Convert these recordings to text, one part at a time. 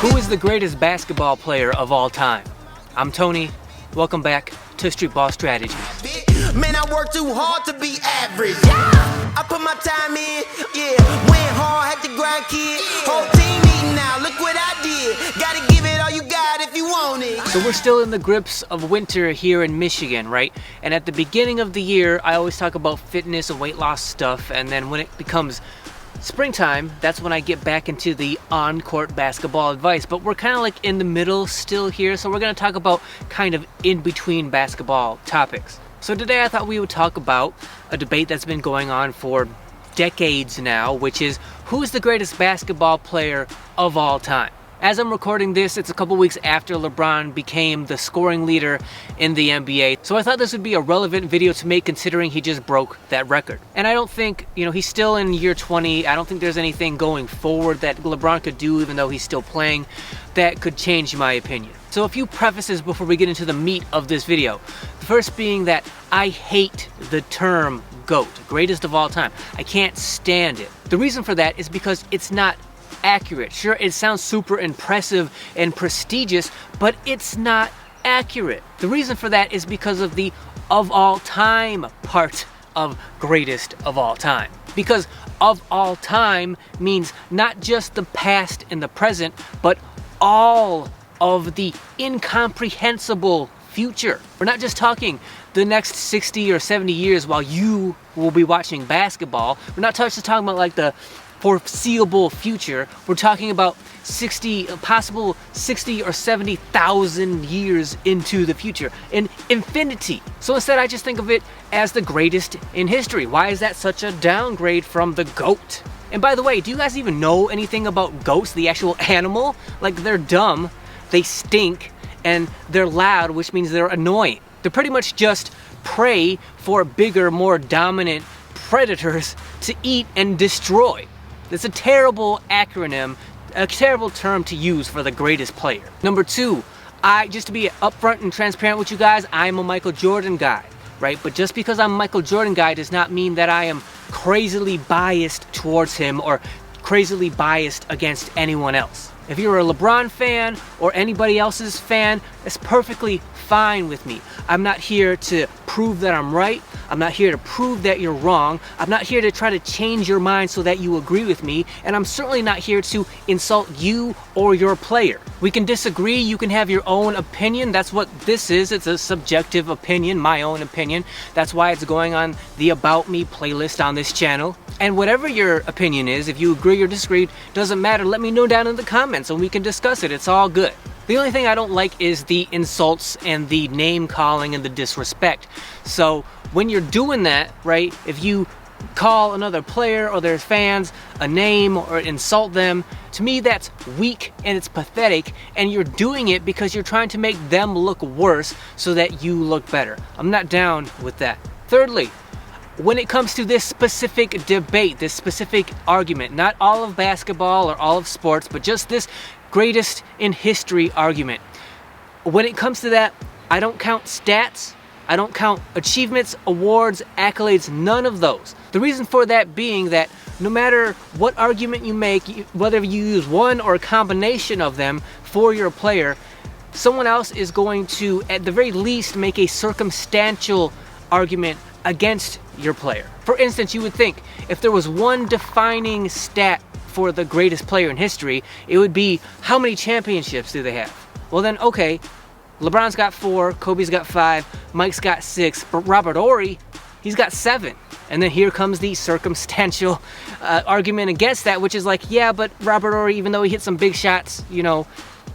Who is the greatest basketball player of all time? I'm Tony. Welcome back to Streetball Strategies. Man, I work too hard to be average. Yeah. I put my time in, yeah. Went hard, had to grind, kid. Whole team eating now, look what I did. Gotta give it all you got if you want it. So we're still in the grips of winter here in Michigan, right? And at the beginning of the year, I always talk about fitness and weight loss stuff. And then when it becomes springtime, that's when I get back into the on-court basketball advice. But we're kind of like in the middle still here, so we're going to talk about kind of in-between basketball topics. So today I thought we would talk about a debate that's been going on for decades now, which is who's the greatest basketball player of all time? As I'm recording this, it's a couple weeks after LeBron became the scoring leader in the NBA. So I thought this would be a relevant video to make considering he just broke that record. And I don't think, he's still in year 20. I don't think there's anything going forward that LeBron could do, even though he's still playing, that could change my opinion. So a few prefaces before we get into the meat of this video. The first being that I hate the term GOAT, greatest of all time. I can't stand it. The reason for that is because it's not accurate. Sure, it sounds super impressive and prestigious, but it's not accurate. The reason for that is because of the of all time part of greatest of all time. Because of all time means not just the past and the present, but all of the incomprehensible future. We're not just talking the next 60 or 70 years while you will be watching basketball. We're not just talking about like the foreseeable future. We're talking about possible 60 or 70,000 years into the future, in infinity. So instead I just think of it as the greatest in history. Why is that such a downgrade from the GOAT? And by the way, do you guys even know anything about goats, the actual animal? Like, they're dumb, they stink, and they're loud, which means they're annoying. They're pretty much just prey for bigger, more dominant predators to eat and destroy. It's a terrible acronym, a terrible term to use for the greatest player. Number two, just to be upfront and transparent with you guys, I'm a Michael Jordan guy, right? But just because I'm a Michael Jordan guy does not mean that I am crazily biased towards him or crazily biased against anyone else. If you're a LeBron fan or anybody else's fan, it's perfectly fine with me. I'm not here to prove that I'm right. I'm not here to prove that you're wrong. I'm not here to try to change your mind so that you agree with me. And I'm certainly not here to insult you or your player. We can disagree. You can have your own opinion. That's what this is. It's a subjective opinion, my own opinion. That's why it's going on the About Me playlist on this channel. And whatever your opinion is, if you agree or disagree, doesn't matter. Let me know down in the comments and we can discuss it. It's all good. The only thing I don't like is the insults and the name calling and the disrespect. So when you're doing that, right, if you call another player or their fans a name or insult them, to me that's weak and it's pathetic, and you're doing it because you're trying to make them look worse so that you look better. I'm not down with that. Thirdly, when it comes to this specific debate, this specific argument, not all of basketball or all of sports, but just this greatest in history argument. When it comes to that, I don't count stats, I don't count achievements, awards, accolades, none of those. The reason for that being that no matter what argument you make, whether you use one or a combination of them for your player, someone else is going to, at the very least, make a circumstantial argument against your player. For instance, you would think if there was one defining stat for the greatest player in history, it would be how many championships do they have? Well then, okay, LeBron's got 4, Kobe's got 5, Mike's got 6, but Robert Horry, he's got 7. And then here comes the circumstantial argument against that, which is like, yeah, but Robert Horry, even though he hit some big shots,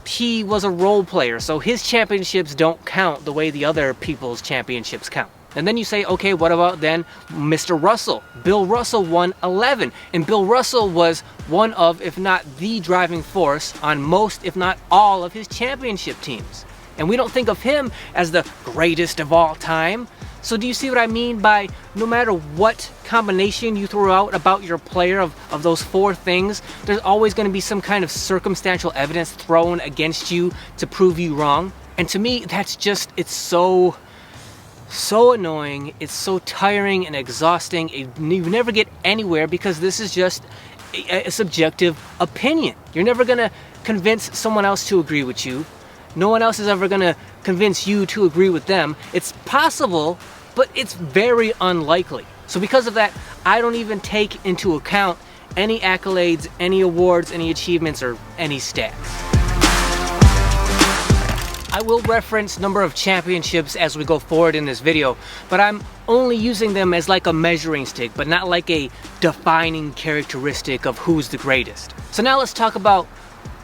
he was a role player, so his championships don't count the way the other people's championships count. And then you say, okay, what about then Mr. Russell? Bill Russell won 11. And Bill Russell was one of, if not the driving force on most, if not all, of his championship teams. And we don't think of him as the greatest of all time. So do you see what I mean by no matter what combination you throw out about your player of those 4 things, there's always going to be some kind of circumstantial evidence thrown against you to prove you wrong? And to me, that's just, it's so annoying, it's so tiring and exhausting. You never get anywhere because this is just a subjective opinion. You're never gonna convince someone else to agree with you. No one else is ever gonna convince you to agree with them. It's possible, but it's very unlikely. So because of that, I don't even take into account any accolades, any awards, any achievements, or any stats. I will reference number of championships as we go forward in this video, but I'm only using them as like a measuring stick, but not like a defining characteristic of who's the greatest. So now let's talk about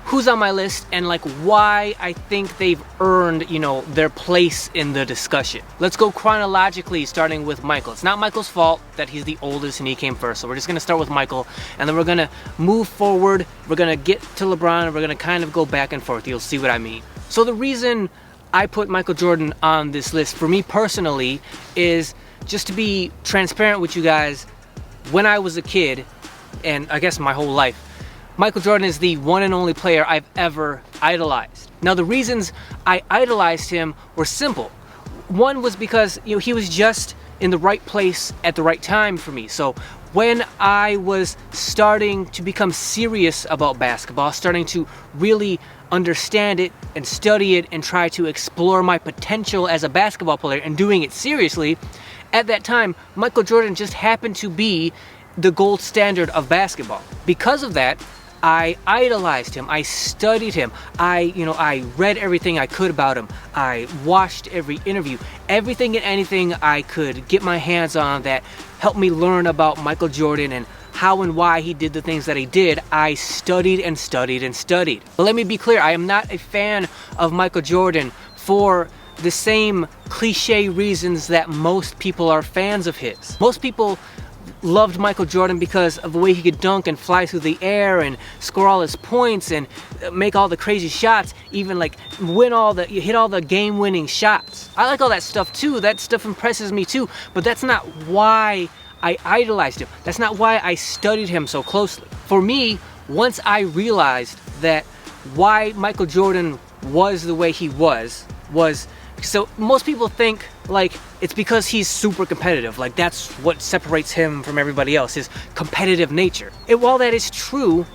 who's on my list and like why I think they've earned, you know, their place in the discussion. Let's go chronologically, starting with Michael. It's not Michael's fault that he's the oldest and he came first, so we're just gonna start with Michael, and then we're gonna move forward, we're gonna get to LeBron, and we're gonna kind of go back and forth. You'll see what I mean. So the reason I put Michael Jordan on this list, for me personally, is just to be transparent with you guys. When I was a kid, and I guess my whole life, Michael Jordan is the one and only player I've ever idolized. Now the reasons I idolized him were simple. One was because, you know, he was just in the right place at the right time for me. So when I was starting to become serious about basketball, starting to really understand it and study it and try to explore my potential as a basketball player and doing it seriously, at that time, Michael Jordan just happened to be the gold standard of basketball. Because of that, I idolized him, I studied him, I read everything I could about him, I watched every interview, everything and anything I could get my hands on that helped me learn about Michael Jordan and how and why he did the things that he did. I studied and studied and studied. But let me be clear, I am not a fan of Michael Jordan for the same cliche reasons that most people are fans of his. Most people loved Michael Jordan because of the way he could dunk and fly through the air and score all his points and make all the crazy shots, even like hit all the game-winning shots. I like all that stuff too. That stuff impresses me too, but that's not why I idolized him. That's not why I studied him so closely. For me, once I realized that why Michael Jordan was the way he was so most people think like it's because he's super competitive, like that's what separates him from everybody else, his competitive nature. While that is true,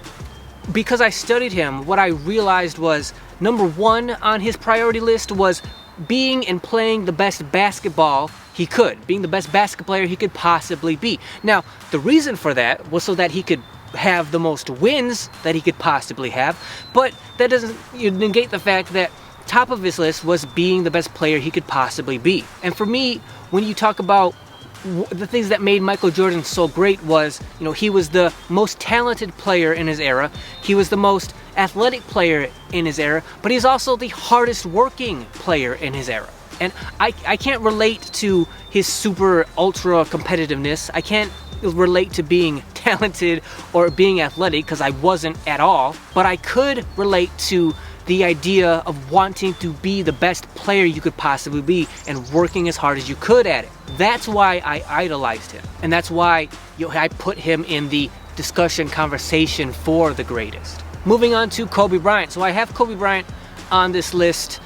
because I studied him, what I realized was number one on his priority list was being and playing the best basketball he could, being the best basketball player he could possibly be. Now, the reason for that was so that he could have the most wins that he could possibly have, but that doesn't negate the fact that top of his list was being the best player he could possibly be. And for me, when you talk about the things that made Michael Jordan so great was, you know, he was the most talented player in his era, he was the most athletic player in his era, but he's also the hardest working player in his era. And I can't relate to his super ultra competitiveness. I can't relate to being talented or being athletic because I wasn't at all, but I could relate to the idea of wanting to be the best player you could possibly be and working as hard as you could at it. That's why I idolized him, and that's why I put him in the discussion conversation for the greatest. Moving on to Kobe Bryant. So I have Kobe Bryant on this list,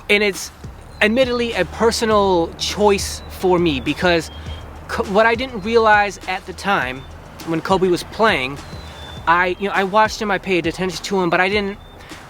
and it's admittedly a personal choice for me because what I didn't realize at the time when Kobe was playing, I watched him, I paid attention to him, but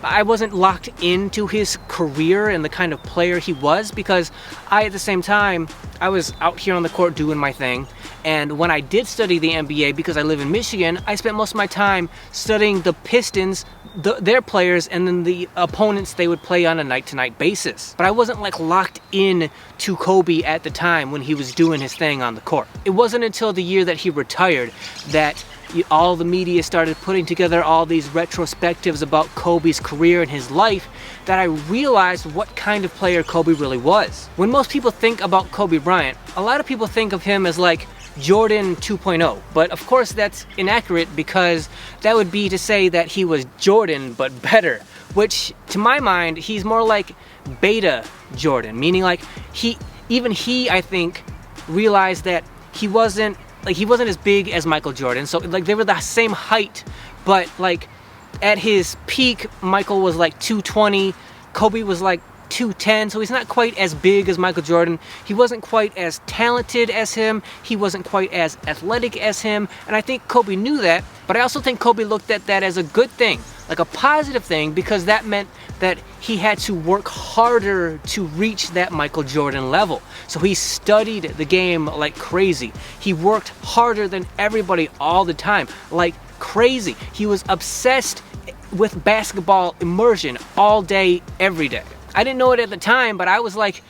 I wasn't locked into his career and the kind of player he was because at the same time, I was out here on the court doing my thing. And when I did study the NBA, because I live in Michigan, I spent most of my time studying the Pistons, their players, and then the opponents they would play on a night-to-night basis. But I wasn't like locked in to Kobe at the time when he was doing his thing on the court. It wasn't until the year that he retired that all the media started putting together all these retrospectives about Kobe's career and his life that I realized what kind of player Kobe really was. When most people think about Kobe Bryant, a lot of people think of him as like Jordan 2.0, but of course that's inaccurate because that would be to say that he was Jordan but better, which to my mind he's more like beta Jordan, meaning like he I think realized that he wasn't as big as Michael Jordan, so like they were the same height, but like at his peak Michael was like 220, Kobe was like 210, so he's not quite as big as Michael Jordan. He wasn't quite as talented as him. He wasn't quite as athletic as him. And I think Kobe knew that, but I also think Kobe looked at that as a good thing, like a positive thing, because that meant that he had to work harder to reach that Michael Jordan level. So he studied the game like crazy. He worked harder than everybody all the time, like crazy. He was obsessed with basketball immersion all day, every day. I didn't know it at the time, but I was like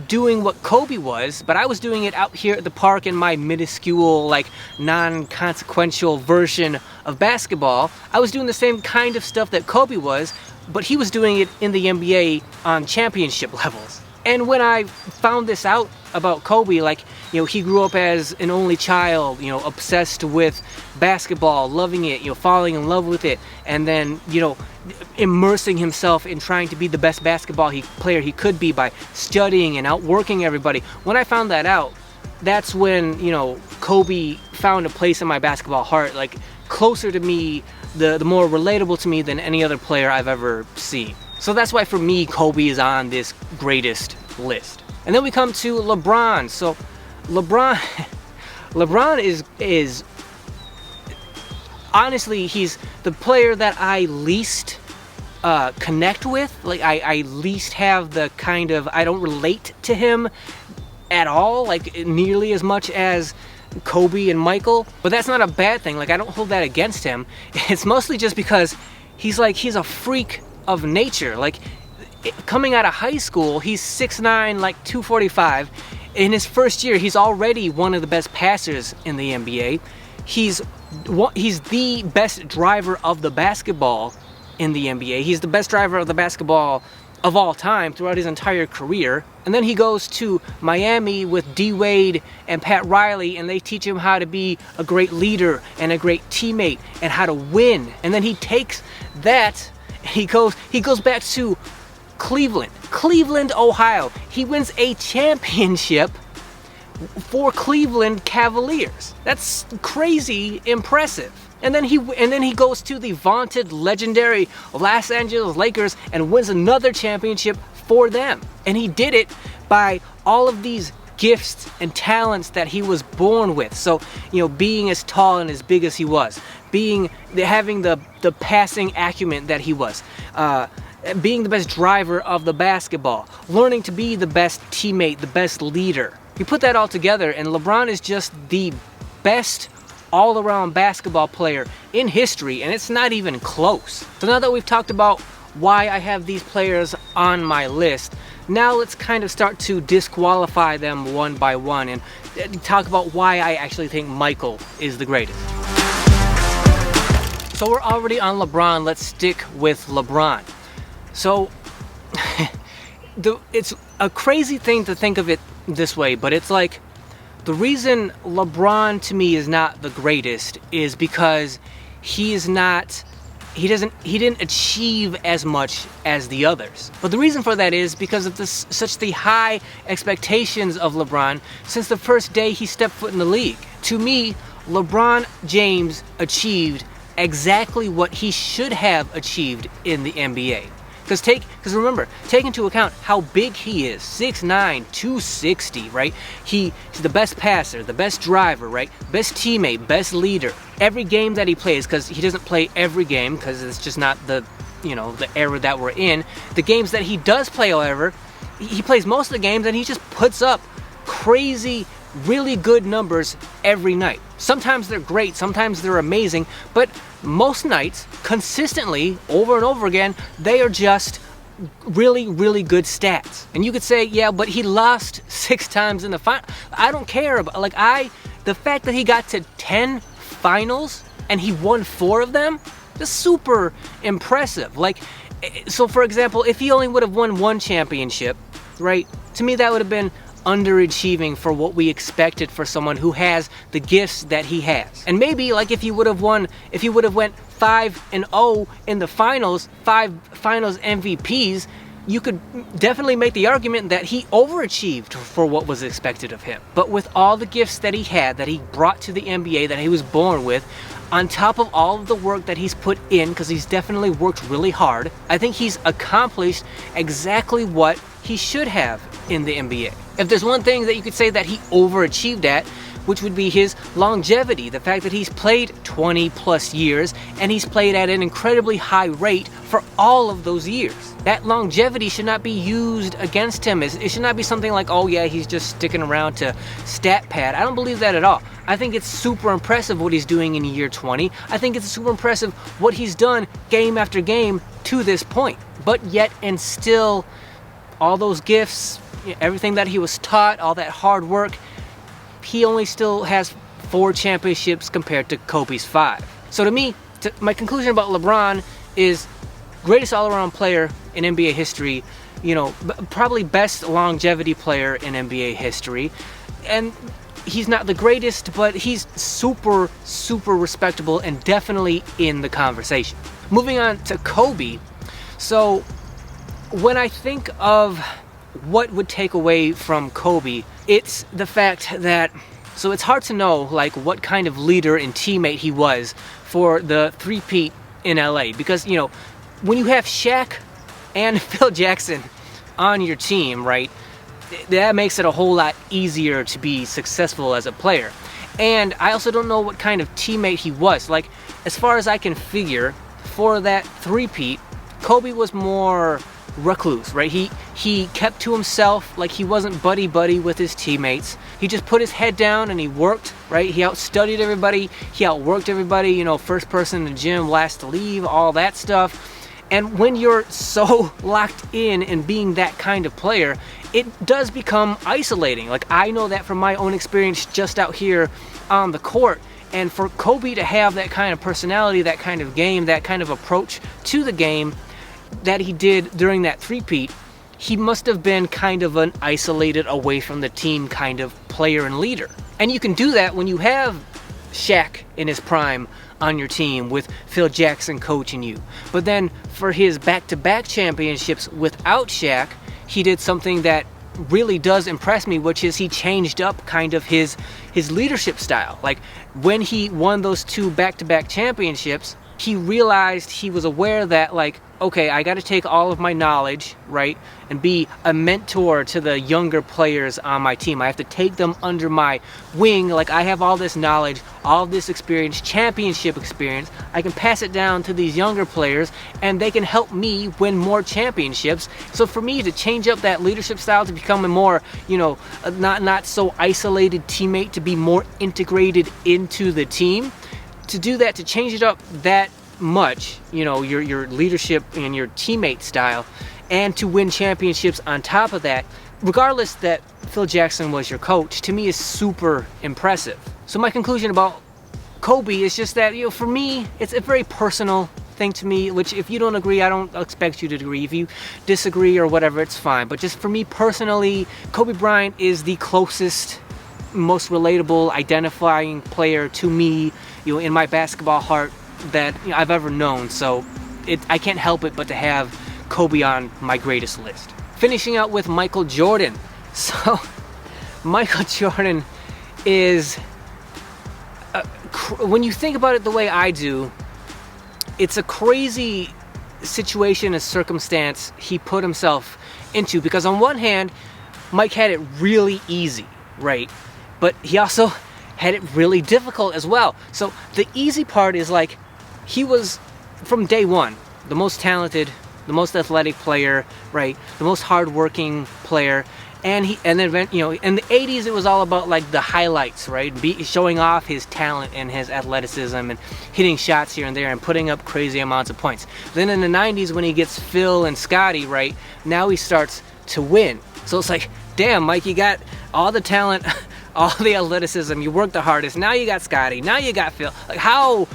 doing what Kobe was, but I was doing it out here at the park in my minuscule, like non-consequential version of basketball. I was doing the same kind of stuff that Kobe was, but he was doing it in the NBA on championship levels. And when I found this out about Kobe, like, you know, he grew up as an only child, you know, obsessed with basketball, loving it, you know, falling in love with it, and then, you know, immersing himself in trying to be the best basketball player he could be by studying and outworking everybody. When I found that out, that's when, you know, Kobe found a place in my basketball heart, like closer to me, the more relatable to me than any other player I've ever seen. So that's why for me, Kobe is on this greatest list. And then we come to LeBron. So LeBron is honestly, he's the player that I least connect with. Like I least have the kind of, I don't relate to him at all, like nearly as much as Kobe and Michael. But that's not a bad thing. Like I don't hold that against him. It's mostly just because he's a freak of nature. Like coming out of high school, he's 6'9", like 245. In his first year, he's already one of the best passers in the NBA. He's the best driver of the basketball in the NBA. He's the best driver of the basketball of all time throughout his entire career. And then he goes to Miami with D. Wade and Pat Riley, and they teach him how to be a great leader and a great teammate and how to win. And then he takes that, he goes back to Cleveland, Ohio. He wins a championship for Cleveland Cavaliers. That's crazy impressive. And then he goes to the vaunted, legendary Los Angeles Lakers and wins another championship for them. And he did it by all of these gifts and talents that he was born with. So, you know, being as tall and as big as he was, having the passing acumen that he was, being the best driver of the basketball, learning to be the best teammate, the best leader. You put that all together, and LeBron is just the best all-around basketball player in history, and it's not even close. So now that we've talked about why I have these players on my list, now let's kind of start to disqualify them one by one and talk about why I actually think Michael is the greatest. So we're already on LeBron, let's stick with LeBron. So it's a crazy thing to think of it this way, but it's like the reason LeBron to me is not the greatest is because he didn't achieve as much as the others. But the reason for that is because of such the high expectations of LeBron since the first day he stepped foot in the league. To me, LeBron James achieved exactly what he should have achieved in the NBA. Because remember, take into account how big he is, 6'9", 260, right? He's the best passer, the best driver, right? Best teammate, best leader. Every game that he plays, because he doesn't play every game, because it's just not the era that we're in. The games that he does play, however, he plays most of the games and he just puts up crazy, really good numbers every night. Sometimes they're great, sometimes they're amazing, but most nights, consistently, over and over again, they are just really, really good stats. And you could say, yeah, but he lost 6 times in the final. I don't care about, the fact that he got to 10 finals and he won 4 of them, that's super impressive. So for example, if he only would have won 1 championship, right, to me that would have been underachieving for what we expected for someone who has the gifts that he has. And maybe if he would have went 5-0 in the finals, 5 finals MVPs, you could definitely make the argument that he overachieved for what was expected of him. But with all the gifts that he had, that he brought to the NBA, that he was born with, on top of all of the work that he's put in, because he's definitely worked really hard, I think he's accomplished exactly what he should have in the NBA. If there's one thing that you could say that he overachieved at, which would be his longevity, the fact that he's played 20 plus years and he's played at an incredibly high rate for all of those years. That longevity should not be used against him. It should not be something like, oh yeah, he's just sticking around to stat pad. I don't believe that at all. I think it's super impressive what he's doing in year 20. I think it's super impressive what he's done game after game to this point. But yet and still, all those gifts, everything that he was taught, all that hard work, he only still has 4 championships compared to Kobe's 5. So to me, my conclusion about LeBron is greatest all-around player in NBA history, probably best longevity player in NBA history. And he's not the greatest, but he's super, super respectable and definitely in the conversation. Moving on to Kobe. So when I think of what would take away from Kobe, it's the fact that, so it's hard to know like what kind of leader and teammate he was for the three-peat in LA, because when you have Shaq and Phil Jackson on your team, right, that makes it a whole lot easier to be successful as a player. And I also don't know what kind of teammate he was. Like, as far as I can figure, for that three-peat, Kobe was more recluse, right? He kept to himself, like he wasn't buddy-buddy with his teammates. He just put his head down and he worked, right? He outstudied everybody, he outworked everybody, first person in the gym, last to leave, all that stuff. And when you're so locked in being that kind of player, it does become isolating. Like, I know that from my own experience just out here on the court. And for Kobe to have that kind of personality, that kind of game, that kind of approach to the game that he did during that three-peat, he must have been kind of an isolated, away from the team kind of player and leader. And you can do that when you have Shaq in his prime on your team with Phil Jackson coaching you. But then for his back-to-back championships without Shaq, he did something that really does impress me, which is he changed up kind of his leadership style. Like, when he won those 2 back-to-back championships, he realized, he was aware that, like, okay, I got to take all of my knowledge, right, and be a mentor to the younger players on my team. I have to take them under my wing. Like, I have all this knowledge, all this experience, championship experience. I can pass it down to these younger players, and they can help me win more championships. So for me to change up that leadership style to become a more, not so isolated teammate, to be more integrated into the team, to do that, to change it up that much, your leadership and your teammate style, and to win championships on top of that, regardless that Phil Jackson was your coach, to me is super impressive. So my conclusion about Kobe is just that, for me, it's a very personal thing to me, which if you don't agree, I don't expect you to agree. If you disagree or whatever, it's fine. But just for me personally, Kobe Bryant is the closest, most relatable, identifying player to me, in my basketball heart that I've ever known. So I can't help it but to have Kobe on my greatest list. Finishing out with Michael Jordan. So Michael Jordan is, when you think about it the way I do, it's a crazy situation, a circumstance he put himself into, because on one hand, Mike had it really easy, right? But he also had it really difficult as well. So the easy part is, like, he was from day one the most talented, the most athletic player, right? The most hardworking player. And then in the 80s, it was all about, like, the highlights, right? Showing off his talent and his athleticism and hitting shots here and there and putting up crazy amounts of points. Then in the 90s, when he gets Phil and Scotty, right, now he starts to win. So it's like, damn, Mike, you got all the talent, all the athleticism, you worked the hardest, now you got Scotty, now you got Phil. Like, how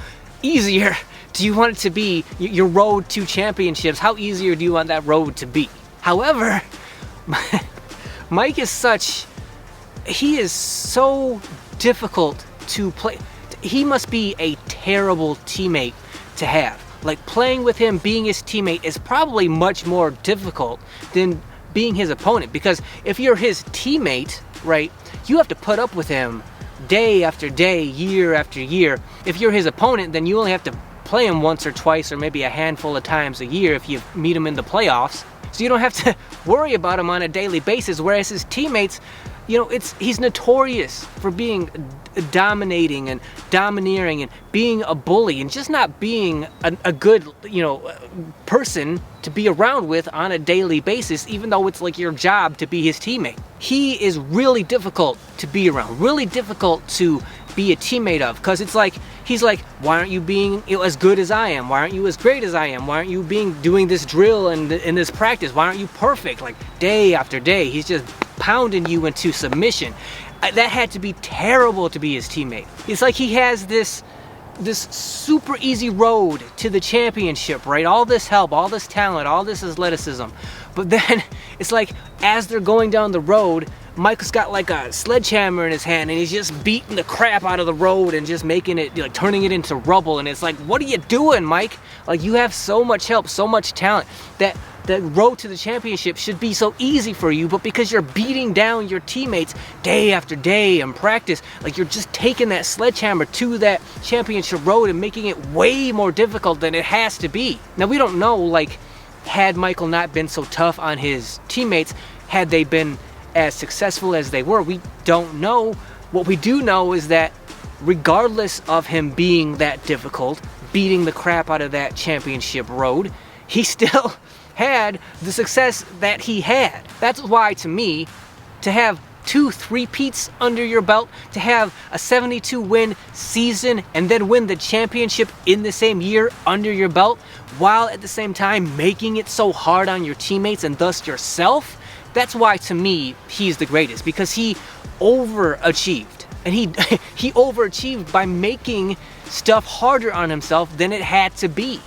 easier do you want it to be, your road to championships? How easier do you want that road to be? However, Mike is he is so difficult to play. He must be a terrible teammate to have. Like, playing with him, being his teammate is probably much more difficult than being his opponent, because if you're his teammate, right, you have to put up with him day after day, year after year. If you're his opponent, then you only have to play him once or twice or maybe a handful of times a year if you meet him in the playoffs. So you don't have to worry about him on a daily basis, whereas his teammates, you know, he's notorious for being dominating and domineering and being a bully and just not being a good, you know, person to be around with on a daily basis, even though it's like your job to be his teammate. He is really difficult to be around, really difficult to be a teammate of, because it's like, he's like, why aren't you being as good as I am? Why aren't you as great as I am? Why aren't you doing this drill and in this practice? Why aren't you perfect? Like, day after day, he's just pounding you into submission. That had to be terrible to be his teammate. It's like he has this super easy road to the championship, right? All this help, all this talent, all this athleticism. But then it's like, as they're going down the road, Michael's got like a sledgehammer in his hand and he's just beating the crap out of the road and just making it, like, turning it into rubble. And it's like, what are you doing, Mike? Like, you have so much help, so much talent, that the road to the championship should be so easy for you, but because you're beating down your teammates day after day in practice, like, you're just taking that sledgehammer to that championship road and making it way more difficult than it has to be. Now, we don't know, like, had Michael not been so tough on his teammates, had they been as successful as they were, we don't know. What we do know is that regardless of him being that difficult, beating the crap out of that championship road, he still had the success that he had. That's why, to me, to have 2 3-peats under your belt, to have a 72-win season and then win the championship in the same year under your belt, while at the same time making it so hard on your teammates and thus yourself, that's why, to me, he's the greatest, because he overachieved. And he overachieved by making stuff harder on himself than it had to be.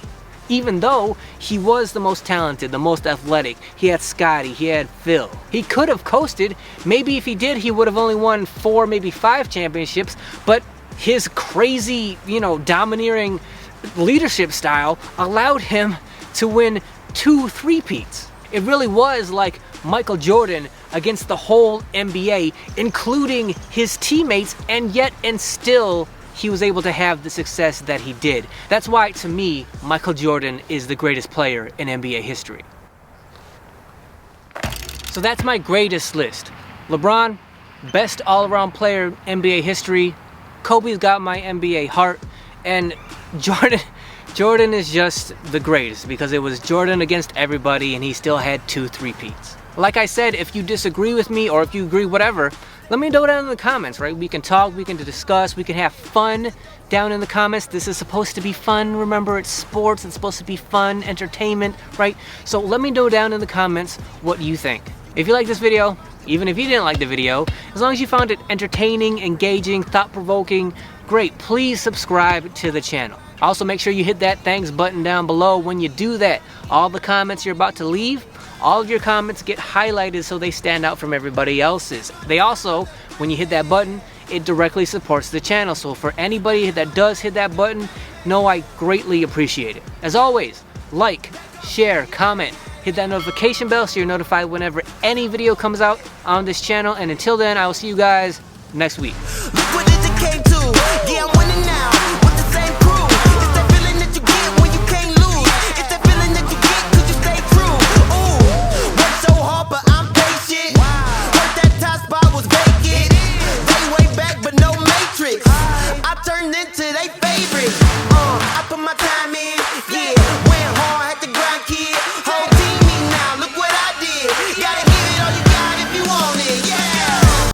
Even though he was the most talented, the most athletic, he had Scotty, he had Phil. He could have coasted. Maybe if he did, he would have only won 4, maybe 5 championships, but his crazy, you know, domineering leadership style allowed him to win 2 3-peats. It really was like Michael Jordan against the whole NBA, including his teammates, and still he was able to have the success that he did. That's why, to me, Michael Jordan is the greatest player in NBA history. So that's my greatest list. LeBron, best all-around player in NBA history. Kobe's got my NBA heart. And Jordan is just the greatest, because it was Jordan against everybody and he still had 2 3-peats. Like I said, if you disagree with me or if you agree, whatever, let me know down in the comments, right? We can talk, we can discuss, we can have fun down in the comments. This is supposed to be fun. Remember, it's sports. It's supposed to be fun, entertainment, right? So let me know down in the comments what you think. If you like this video, even if you didn't like the video, as long as you found it entertaining, engaging, thought-provoking, great. Please subscribe to the channel. Also, make sure you hit that thanks button down below. When you do that, all the comments you're about to leave, all of your comments get highlighted so they stand out from everybody else's. They also, when you hit that button, it directly supports the channel. So for anybody that does hit that button, know I greatly appreciate it. As always, like, share, comment, hit that notification bell so you're notified whenever any video comes out on this channel. And until then, I will see you guys next week. Look what it came to. Yeah,